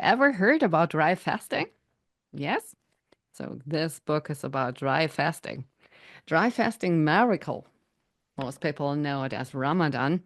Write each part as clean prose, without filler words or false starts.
ever heard about dry fasting? Yes? So this book is about dry fasting. Dry fasting miracle. Most people know it as Ramadan,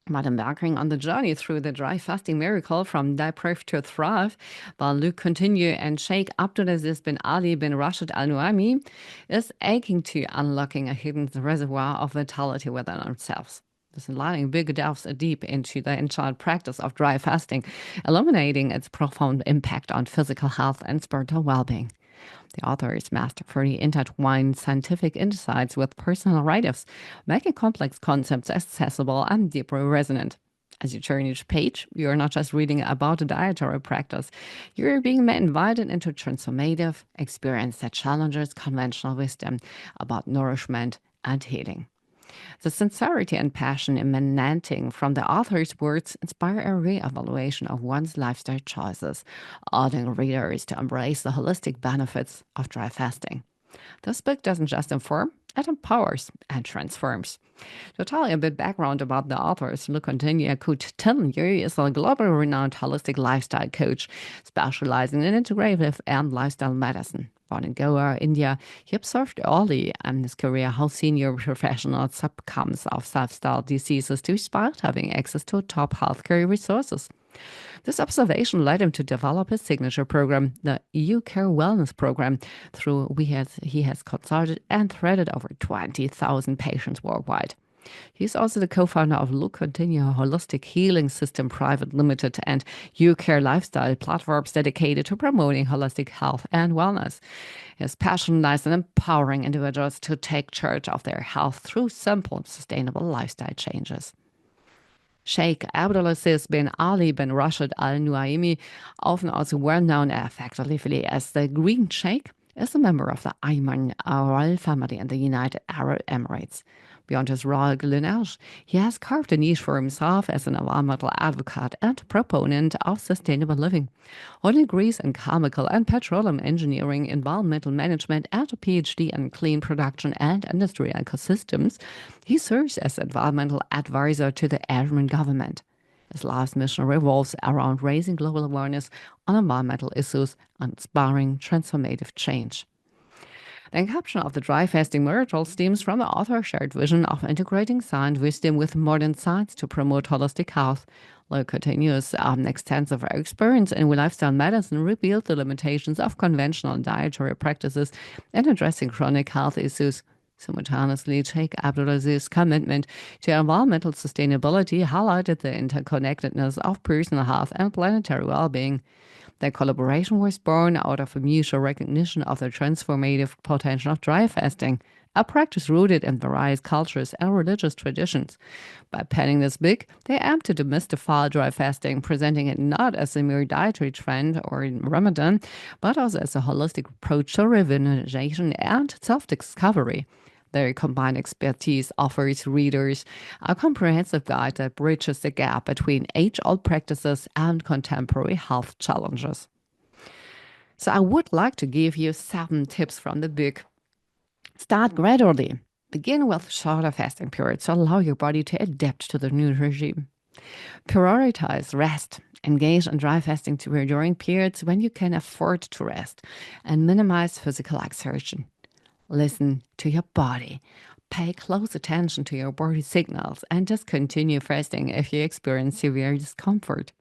but embarking on the journey through the dry fasting miracle from deprived to thrive by Coutinho and Sheikh Abdulaziz bin Ali bin Rashed Al Nuaimi is aching to unlocking a hidden reservoir of vitality within ourselves. This allowing big delves deep into the ancient practice of dry fasting, illuminating its profound impact on physical health and spiritual well-being. The authors masterfully intertwine scientific insights with personal narratives, making complex concepts accessible and deeply resonant. As you turn each page, you're not just reading about a dietary practice, you're being invited into transformative experience that challenges conventional wisdom about nourishment and healing. The sincerity and passion emanating from the author's words inspire a re-evaluation of one's lifestyle choices, urging readers to embrace the holistic benefits of dry fasting. This book doesn't just inform, it empowers and transforms. To tell you a bit background about the authors, Coutinho is a globally renowned holistic lifestyle coach specializing in integrative and lifestyle medicine. Born in Goa, India, he observed early in his career how senior professionals succumbs of lifestyle diseases despite having access to top healthcare resources. This observation led him to develop his signature program, the EU Care Wellness Program, through which he has consulted and treated over 20,000 patients worldwide. He's also the co-founder of Coutinho Holistic Healing System Private Limited and U-Care Lifestyle platforms dedicated to promoting holistic health and wellness. His passion lies in empowering individuals to take charge of their health through simple, sustainable lifestyle changes. Sheikh Abdulaziz bin Ali bin Rashed Al Nuaimi, often also well known effectively as the Green Sheikh, is a member of the Ajman royal family in the United Arab Emirates. Beyond his royal lineage, he has carved a niche for himself as an environmental advocate and proponent of sustainable living. Holding degrees in chemical and petroleum engineering, environmental management, and a PhD in clean production and industrial ecosystems, he serves as environmental advisor to the Ajman government. His life's mission revolves around raising global awareness on environmental issues and inspiring transformative change. The inception of the dry fasting miracle stems from the author's shared vision of integrating science wisdom with modern science to promote holistic health. Coutinho's extensive experience in lifestyle medicine revealed the limitations of conventional dietary practices in addressing chronic health issues. Simultaneously, Sheikh Abdulaziz's commitment to environmental sustainability highlighted the interconnectedness of personal health and planetary well-being. Their collaboration was born out of a mutual recognition of the transformative potential of dry fasting, a practice rooted in various cultures and religious traditions. By penning this book, they aim to demystify dry fasting, presenting it not as a mere dietary trend or in Ramadan, but also as a holistic approach to rejuvenation and self-discovery. Their combined expertise offers readers a comprehensive guide that bridges the gap between age-old practices and contemporary health challenges. So I would like to give you 7 tips from the book. Start gradually. Begin with shorter fasting periods to allow your body to adapt to the new regime. Prioritize rest. Engage in dry fasting during periods when you can afford to rest and minimize physical exertion. Listen to your body. Pay close attention to your body signals and discontinue fasting if you experience severe discomfort.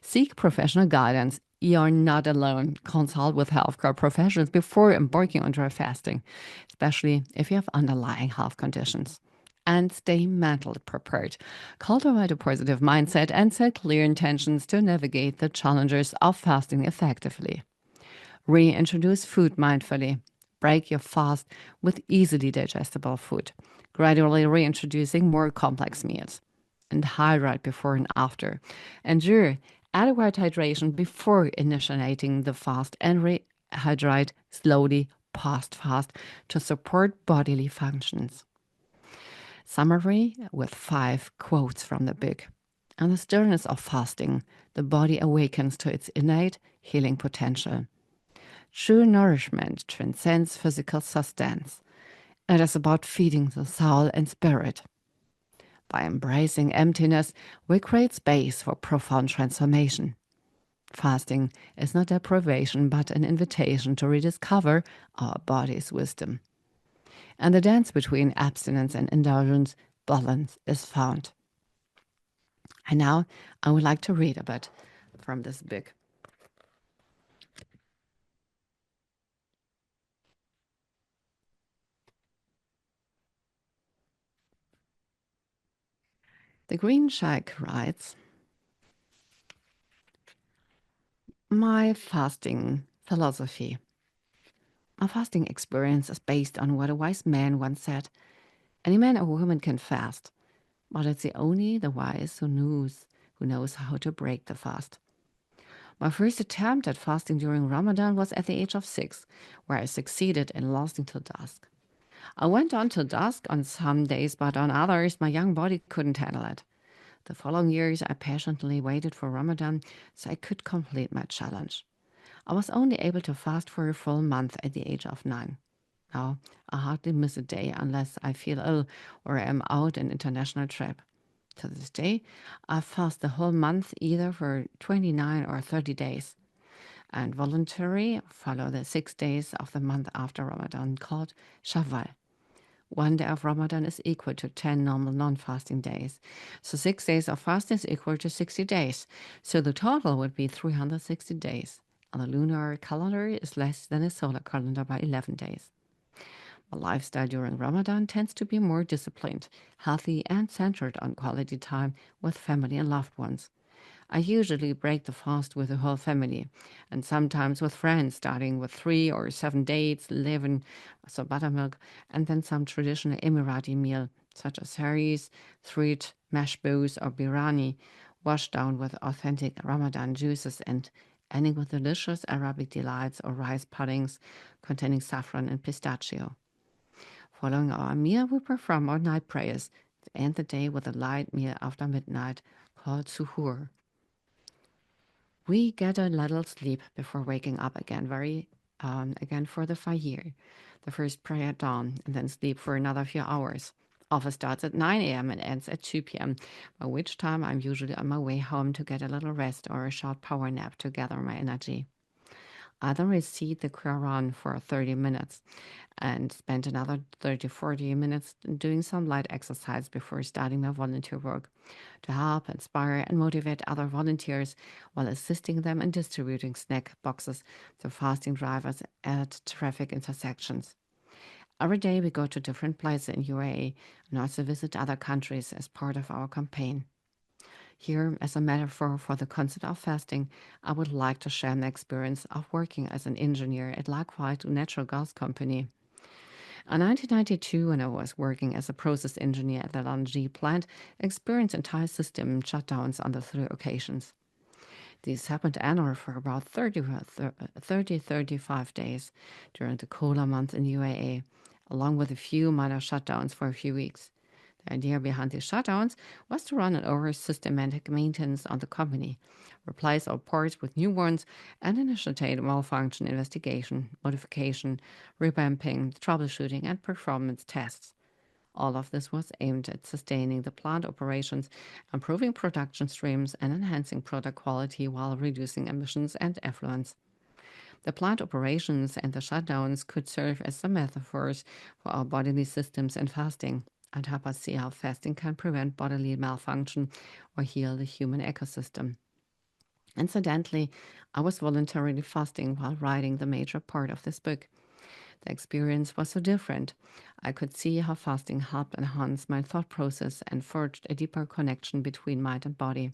Seek professional guidance. You're not alone. Consult with healthcare professionals before embarking on dry fasting, especially if you have underlying health conditions. And stay mentally prepared. Cultivate a positive mindset and set clear intentions to navigate the challenges of fasting effectively. Reintroduce food mindfully. Break your fast with easily digestible food, gradually reintroducing more complex meals. And hydrate before and after. Ensure adequate hydration before initiating the fast and rehydrate slowly post-fast to support bodily functions. Summary with 5 quotes from the book. In the stillness of fasting, the body awakens to its innate healing potential. True nourishment transcends physical sustenance. It is about feeding the soul and spirit. By embracing emptiness, we create space for profound transformation. Fasting is not deprivation, but an invitation to rediscover our body's wisdom. And the dance between abstinence and indulgence, balance is found. And now I would like to read a bit from this book. The Green Sheikh writes, my fasting philosophy. My fasting experience is based on what a wise man once said. Any man or woman can fast, but it's only the wise who knows how to break the fast. My first attempt at fasting during Ramadan was at the age of 6, where I succeeded in lasting till dusk. I went on till dusk on some days, but on others, my young body couldn't handle it. The following years, I patiently waited for Ramadan so I could complete my challenge. I was only able to fast for a full month at the age of 9. Now, I hardly miss a day unless I feel ill or am out an international trip. To this day, I fast the whole month either for 29 or 30 days and voluntary follow the 6 days of the month after Ramadan called Shawwal. One day of Ramadan is equal to 10 normal non-fasting days. So 6 days of fasting is equal to 60 days. So the total would be 360 days. And the lunar calendar is less than a solar calendar by 11 days. My lifestyle during Ramadan tends to be more disciplined, healthy, and centered on quality time with family and loved ones. I usually break the fast with the whole family and sometimes with friends, starting with 3 or 7 dates, 11, so buttermilk, and then some traditional Emirati meal such as haris, threed, mashboos, or birani, washed down with authentic Ramadan juices and ending with delicious Arabic delights or rice puddings containing saffron and pistachio. Following our meal, we perform our night prayers to end the day with a light meal after midnight called suhoor. We get a little sleep before waking up again, again for the Fajr, the first prayer at dawn, and then sleep for another few hours. Office starts at 9 a.m. and ends at 2 p.m., by which time I'm usually on my way home to get a little rest or a short power nap to gather my energy. I then read the Quran for 30 minutes and spend another 30-40 minutes doing some light exercise before starting my volunteer work to help, inspire, and motivate other volunteers while assisting them in distributing snack boxes to fasting drivers at traffic intersections. Every day we go to different places in UAE and also visit other countries as part of our campaign. Here, as a metaphor for the concept of fasting, I would like to share my experience of working as an engineer at Liquid Natural Gas Company. In 1992, when I was working as a process engineer at the LNG plant, I experienced entire system shutdowns on the 3 occasions. These happened annually for about 35 days during the cooler months in UAE, along with a few minor shutdowns for a few weeks. The idea behind these shutdowns was to run an over systematic maintenance on the company, replace all parts with new ones, and initiate malfunction investigation, modification, revamping, troubleshooting, and performance tests. All of this was aimed at sustaining the plant operations, improving production streams, and enhancing product quality while reducing emissions and effluents. The plant operations and the shutdowns could serve as some metaphors for our bodily systems and fasting, and help us see how fasting can prevent bodily malfunction or heal the human ecosystem. Incidentally, I was voluntarily fasting while writing the major part of this book. The experience was so different. I could see how fasting helped enhance my thought process and forged a deeper connection between mind and body.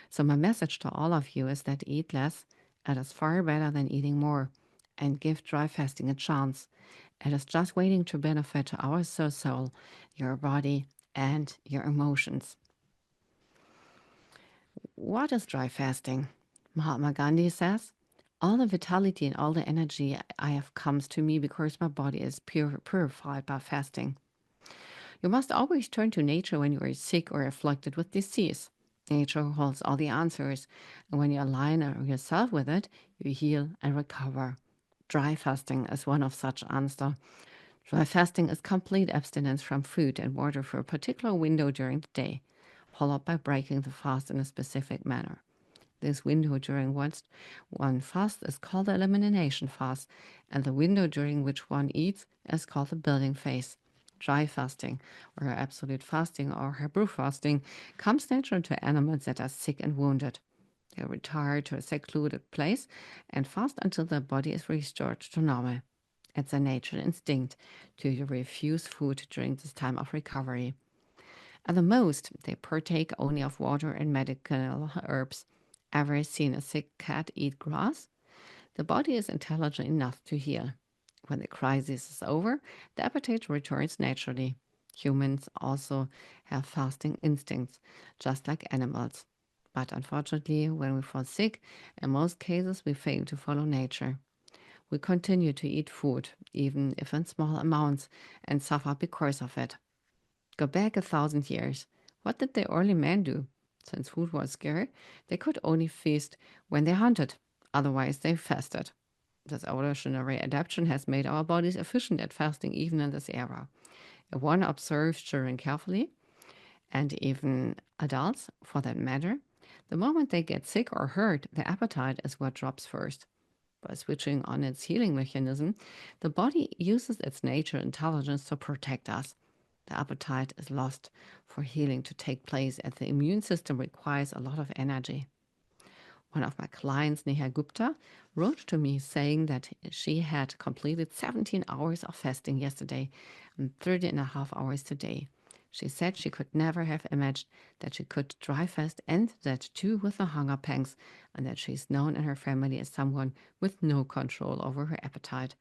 So, my message to all of you is that eat less. It is far better than eating more. And give dry fasting a chance. It is just waiting to benefit our soul, your body, and your emotions. What is dry fasting? Mahatma Gandhi says, all the vitality and all the energy I have comes to me because my body is purified by fasting. You must always turn to nature when you are sick or afflicted with disease. Nature holds all the answers, and when you align yourself with it, you heal and recover. Dry fasting is one of such answers. Dry fasting is complete abstinence from food and water for a particular window during the day, followed by breaking the fast in a specific manner. This window during which one fasts is called the elimination fast, and the window during which one eats is called the building phase. Dry fasting, or absolute fasting, or Hebrew fasting, comes natural to animals that are sick and wounded. They retire to a secluded place and fast until their body is restored to normal. It's a natural instinct to refuse food during this time of recovery. At the most, they partake only of water and medicinal herbs. Ever seen a sick cat eat grass? The body is intelligent enough to heal. When the crisis is over, the appetite returns naturally. Humans also have fasting instincts, just like animals. But unfortunately, when we fall sick, in most cases we fail to follow nature. We continue to eat food, even if in small amounts, and suffer because of it. Go back 1,000 years. What did the early men do? Since food was scarce, they could only feast when they hunted. Otherwise, they fasted. This evolutionary adaptation has made our bodies efficient at fasting even in this era. If one observes children carefully, and even adults for that matter, the moment they get sick or hurt, the appetite is what drops first. By switching on its healing mechanism, the body uses its nature intelligence to protect us. The appetite is lost for healing to take place, as the immune system requires a lot of energy. One of my clients, Neha Gupta, wrote to me saying that she had completed 17 hours of fasting yesterday and 30 and a half hours today. She said she could never have imagined that she could dry fast, and that too with the hunger pangs, and that she's known in her family as someone with no control over her appetite.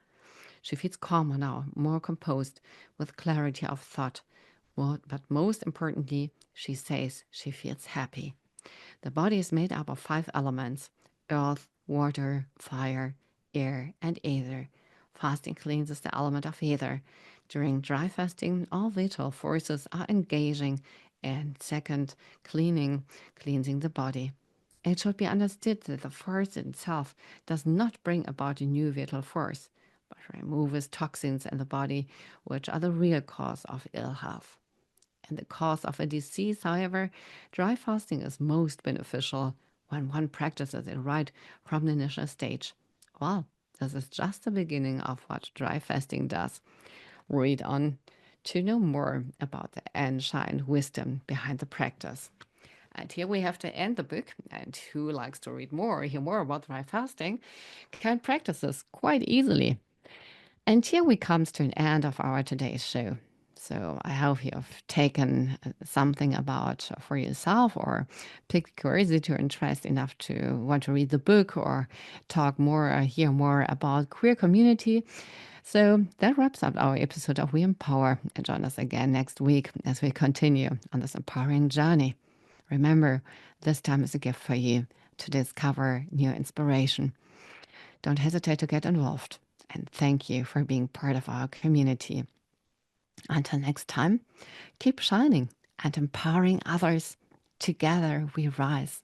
She feels calmer now, more composed, with clarity of thought. But most importantly, she says she feels happy. The body is made up of 5 elements: earth, water, fire, air, and ether. Fasting cleanses the element of ether. During dry fasting, all vital forces are engaging, and second, cleansing the body. It should be understood that the fast itself does not bring about a new vital force, but removes toxins in the body, which are the real cause of ill health. In the cause of a disease, however, dry fasting is most beneficial when one practices it right from the initial stage. Well, this is just the beginning of what dry fasting does. Read on to know more about the ancient wisdom behind the practice. And here we have to end the book. And who likes to read more or hear more about dry fasting can practice this quite easily. And here we come to an end of our today's show. So I hope you've taken something about for yourself, or picked curiosity or interest enough to want to read the book or talk more or hear more about queer community. So that wraps up our episode of We Empower. And join us again next week as we continue on this empowering journey. Remember, this time is a gift for you to discover new inspiration. Don't hesitate to get involved. And thank you for being part of our community. Until next time, keep shining and empowering others. Together we rise.